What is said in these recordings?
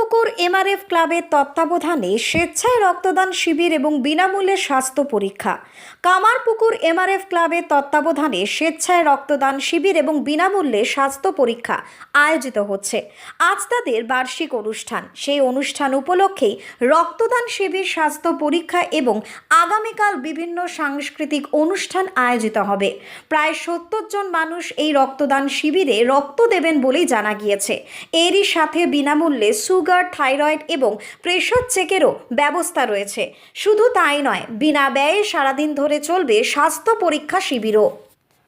Kamarpukur MRF ক্লাবের তত্ত্বাবধানে স্বেচ্ছায় রক্তদান শিবির এবং বিনামূল্যে স্বাস্থ্য পরীক্ষা। কামারপুকুর এমআরএফ ক্লাবের তত্ত্বাবধানে স্বেচ্ছায় রক্তদান শিবির এবং বিনামূল্যে স্বাস্থ্য পরীক্ষা আয়োজিত হচ্ছে। আজ তাদের বার্ষিক অনুষ্ঠান। সেই অনুষ্ঠান উপলক্ষেই রক্তদান শিবির, স্বাস্থ্য পরীক্ষা এবং আগামীকাল বিভিন্ন সাংস্কৃতিক অনুষ্ঠান আয়োজিত হবে। প্রায় 70 জন মানুষ এই রক্তদান শিবিরে রক্ত দেবেন বলেই জানা গিয়েছে। এরই সাথে বিনামূল্যে সুগার, থাইরয়েড এবং প্রেশার চেকেরও ব্যবস্থা রয়েছে। শুধু তাই নয়, বিনা ব্যয়ে সারাদিন ধরে চলবে স্বাস্থ্য পরীক্ষা শিবিরও।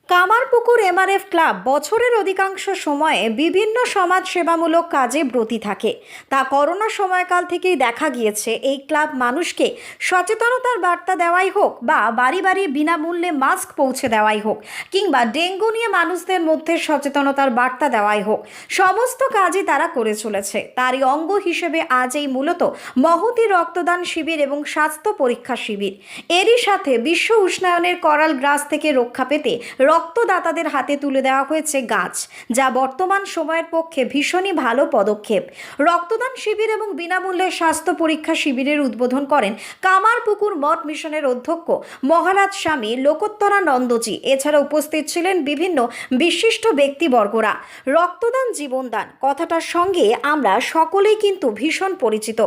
কামারপুকুর এমআরএফ ক্লাব বছরের অধিকাংশ সময়ে বিভিন্ন সমাজ সেবামূলক কাজে ব্রতী থাকে। তা করোনা সময়কাল থেকেই দেখা গিয়েছে। এই ক্লাব মানুষকে সচেতনতার বার্তা দেওয়াই হোক বা বাড়ি বাড়ি বিনামূল্যে মাস্ক পৌঁছে দেওয়াই হোক কিংবা ডেঙ্গু নিয়ে মানুষদের মধ্যে সচেতনতার বার্তা দেওয়াই হোক, সমস্ত কাজই তারা করে চলেছে। তারই অঙ্গ হিসেবে আজ এই মূলত মহতী রক্তদান শিবির এবং স্বাস্থ্য পরীক্ষা শিবির। এরই সাথে বিশ্ব উষ্ণায়নের করাল গ্রাস থেকে রক্ষা পেতে রক্তদাতাদের হাতে তুলে দেওয়া হয়েছে গাছ, যা বর্তমান সময়ের পক্ষে ভীষণই ভালো পদক্ষেপ। রক্তদান শিবির এবং বিনামূল্যে স্বাস্থ্য পরীক্ষা শিবিরের উদ্বোধন করেন কামারপুকুর মঠ মিশনের অধ্যক্ষ মহারাজ স্বামী লোকোত্তরানন্দজি। এছাড়া উপস্থিত ছিলেন বিভিন্ন বিশিষ্ট ব্যক্তিবর্গরা। রক্তদান জীবনদান কথাটার সঙ্গে আমরা সকলেই কিন্তু ভীষণ পরিচিত,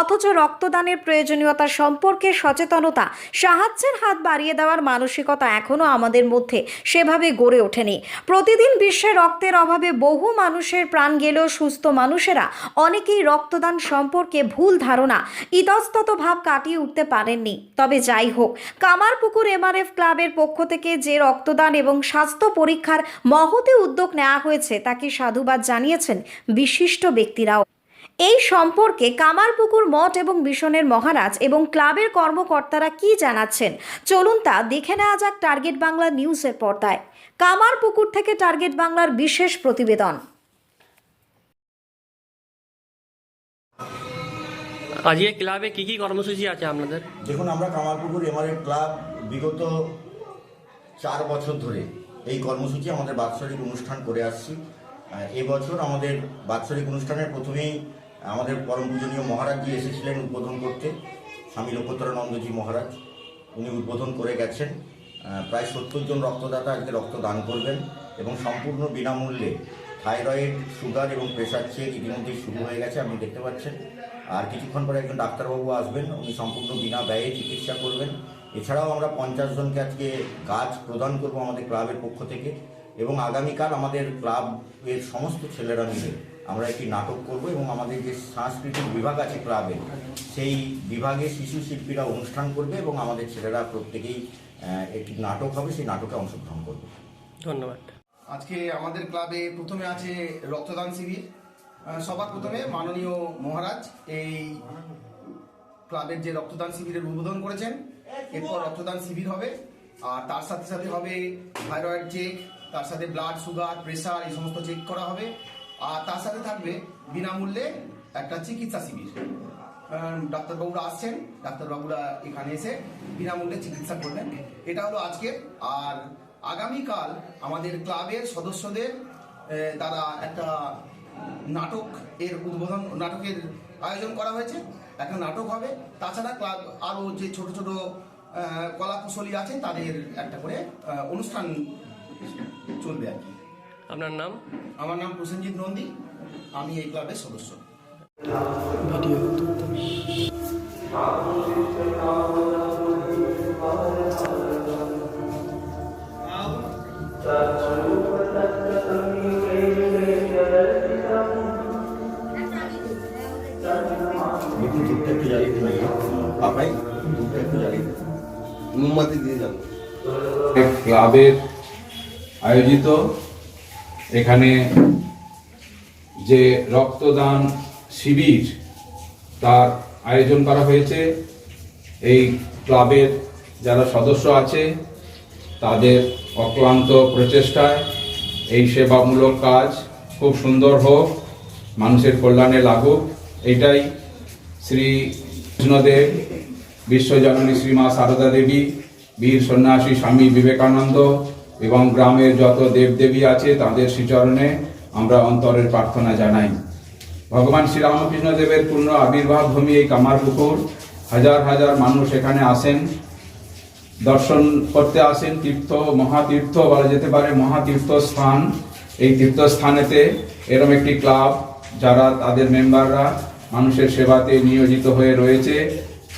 অথচ রক্তদানের প্রয়োজনীয়তা সম্পর্কে সচেতনতা, সাহায্যের হাত বাড়িয়ে দেওয়ার মানসিকতা এখনও আমাদের মধ্যে সেভাবে গড়ে ওঠেনি। প্রতিদিন বিশ্বে রক্তের অভাবে বহু মানুষের প্রাণ গেলেও সুস্থ মানুষেরা অনেকেই রক্তদান সম্পর্কে ভুল ধারণা, ইতস্তত ভাব কাটিয়ে উঠতে পারেননি। তবে যাই হোক, কামারপুকুর এমআরএফ ক্লাবের পক্ষ থেকে যে রক্তদান এবং স্বাস্থ্য পরীক্ষার মহতী উদ্যোগ নেওয়া হয়েছে তাকে সাধুবাদ জানিয়েছেন বিশিষ্ট ব্যক্তিরাও। এই সম্পর্কে কামারপুকুর মঠ এবং মিশনের মহারাজ এবং ক্লাবের কর্মকর্তারা কি জানাচ্ছেন, চলুন তা দেখে নেওয়া যাক টার্গেট বাংলা নিউজের পর্দায়। কামারপুকুর থেকে টার্গেট বাংলার বিশেষ প্রতিবেদন। আজকে ক্লাবে কি কি কর্মসূচি আছে আপনাদের? দেখুন, আমরা কামারপুকুর এমআরএফ ক্লাব বিগত 4 বছর ধরে এই কর্মসূচি আমাদের বাৎসরিক অনুষ্ঠান করে আসছি। এবছর আমাদের বাৎসরিক অনুষ্ঠানের প্রথমেই আমাদের পরম পূজনীয় মহারাজজি এসেছিলেন উদ্বোধন করতে। স্বামী লোকোত্তরানন্দজি মহারাজ উনি উদ্বোধন করে গেছেন। প্রায় 70 জন রক্তদাতা আজকে রক্তদান করবেন এবং সম্পূর্ণ বিনামূল্যে থাইরয়েড, সুগার এবং প্রেশার চেক ইতিমধ্যেই শুরু হয়ে গেছে, আপনি দেখতে পাচ্ছেন। আর কিছুক্ষণ পরে একজন ডাক্তারবাবু আসবেন, উনি সম্পূর্ণ বিনা ব্যয়ে চিকিৎসা করবেন। এছাড়াও আমরা 50 জনকে আজকে গাছ প্রদান করব আমাদের ক্লাবের পক্ষ থেকে এবং আগামীকাল আমাদের ক্লাবের সমস্ত ছেলেরা মিলে আমরা একটি নাটক করব এবং আমাদের যে সাংস্কৃতিক বিভাগ আছে ক্লাবে, সেই বিভাগে শিশু শিল্পীরা অনুষ্ঠান করবে এবং আমাদের ছেলেরা প্রত্যেকেই একটি নাটক হবে, সেই নাটকে অংশগ্রহণ করবে। ধন্যবাদ। আজকে আমাদের ক্লাবে প্রথমে আছে রক্তদান শিবির। সবার প্রথমে মাননীয় মহারাজ এই ক্লাবের যে রক্তদান শিবিরের উদ্বোধন করেছেন। এরপর রক্তদান শিবির হবে, আর তার সাথে সাথে হবে থাইরয়েড চেক, তার সাথে ব্লাড সুগার, প্রেশার এই সমস্ত চেক করা হবে। আর তার সাথে থাকবে বিনামূল্যে একটা চিকিৎসা শিবির। ডাক্তারবাবুরা আসছেন, ডাক্তারবাবুরা এখানে এসে বিনামূল্যে চিকিৎসা করবেন। এটা হলো আজকে। আর আগামীকাল আমাদের ক্লাবের সদস্যদের দ্বারা একটা নাটকের আয়োজন করা হয়েছে। একটা নাটক হবে। তাছাড়া ক্লাব আরও যে ছোট ছোট কলা কুশলী আছে তাদের একটা করে অনুষ্ঠান চলবে আর কি। আপনার নাম? আমার নাম প্রসেনজিৎ নন্দী, আমি এই ক্লাবের সদস্য। ভিডিও ক্লাবের আয়োজিত এখানে যে রক্তদান শিবির তার আয়োজন করা হয়েছে। এই ক্লাবের যারা সদস্য আছে তাদের অক্লান্ত প্রচেষ্টায় এই সেবামূলক কাজ খুব সুন্দর হোক, মানুষের কল্যাণে লাগুক, এইটাই শ্রী কৃষ্ণদেব, বিশ্বজননী শ্রীমা সারদা দেবী, বীর সন্ন্যাসী স্বামী বিবেকানন্দ এবং গ্রামের যত দেবদেবী আছে তাদের শ্রীচরণে আমরা অন্তরের প্রার্থনা জানাই। ভগবান শ্রীরামকৃষ্ণ দেবের পূর্ণ আবির্ভাব ভূমি এই কামারপুকুর। হাজার হাজার মানুষ এখানে আসেন, দর্শন করতে আসেন। তীর্থ, মহাতীর্থ বলা যেতে পারে, মহাতীর্থ স্থান। এই তীর্থস্থানেতে এরকম একটি ক্লাব, যারা তাদের মেম্বাররা মানুষের সেবাতে নিয়োজিত হয়ে রয়েছে,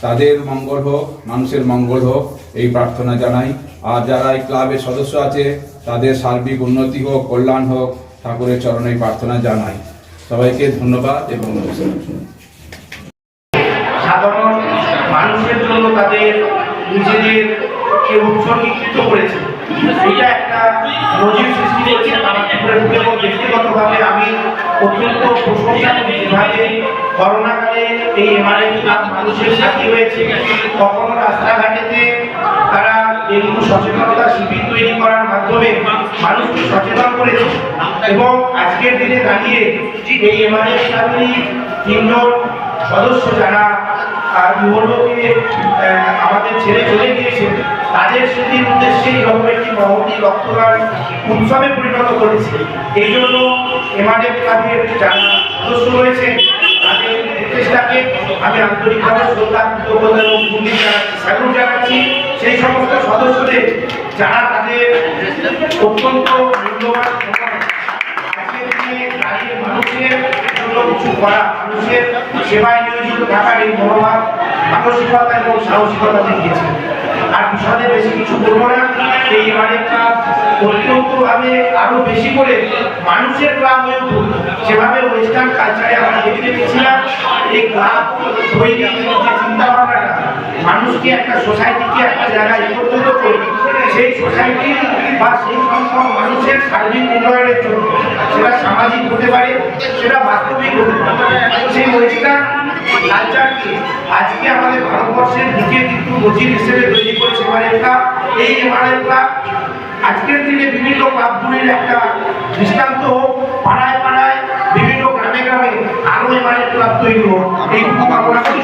তাদের মঙ্গল হোক, মানুষের মঙ্গল হোক, এই প্রার্থনা জানাই। আর যারা এই ক্লাবের সদস্য আছে তাদের সার্বিক উন্নতি হোক, কল্যাণ হোক, ঠাকুরের চরণে প্রার্থনা জানাই। সবাইকে ধন্যবাদ এবং নমস্কার। সাধারণ মানুষের জন্য তাদের নিজেদেরকে উৎসর্গীকৃত করেছে। এটা একটা নজির সৃষ্টি করেছে কামারপুকুরের এবং ব্যক্তিগতভাবে আমি অত্যন্ত প্রশংসা করি যেভাবে করোনাকালে এই এমআরএফ ক্লাব মানুষের সাথী হয়েছে। কখনো রাস্তাঘাটেতে তারা ডেঙ্গু সচেতনতা শিবির তৈরি করার মাধ্যমে মানুষকে সচেতন করেছে এবং আজকের দিনে দাঁড়িয়ে এই এমআরএফ ক্লাবেরই 3 জন সদস্য যারা ইহলোকে আমাদের ছেড়ে চলে গিয়েছেন, তাদের স্মৃতির উদ্দেশ্যে এরকম একটি মহতি রক্তদান উৎসবে পরিণত করেছে। এই জন্য এমআরএফ ক্লাবের যারা সদস্য রয়েছে তাদের প্রচেষ্টাকে আমি আন্তরিকভাবে শ্রদ্ধা, কৃতজ্ঞতা এবং ভূমি জানাচ্ছি, স্যালুট জানাচ্ছি। সেই সমস্ত সদস্যদের যারা তাদের অত্যন্ত মূল্যবান মানুষের জন্য কিছু করা, মানুষের সেবায় নিয়োজিত থাকার এই মনোভাব, মানসিকতা এবং সাহসিকতা দেখিয়েছে। আর বিষয়ে বেশি কিছু বলবো না। এই এমআরএফ ক্লাব অত্যন্তভাবে আরো বেশি করে মানুষের ক্লাব হয়ে উঠুক, যেভাবে ওয়েস্টার্ন কালচারে আমরা দেখতে পেয়েছিলাম এই ক্লাব তৈরির যে চিন্তাভাবনাটা মানুষকে, একটা সোসাইটিকে একটা জায়গায় একত্রিত করে সেই সোসাইটি বা সেই সংখ্যক মানুষের সার্বিক উন্নয়নের জন্য, সেটা সামাজিক হতে পারে, সেটা বাস্তবিক হতে পারে, সেই ওয়েস্টার্ন কালচারকে আজকে আমাদের ভারতবর্ষের দিকে কিন্তু নজির হিসেবে তৈরি করেছে এমআরএফ ক্লাব। এই এমআরএফ ক্লাব আজকের দিনে বিভিন্ন ক্লাবগুলির একটা দৃষ্টান্ত হোক, পাড়ায় পাড়ায় বিভিন্ন গ্রামে গ্রামে আরো এমআরএফ ক্লাব তৈরি হোক, এই কামনা করি।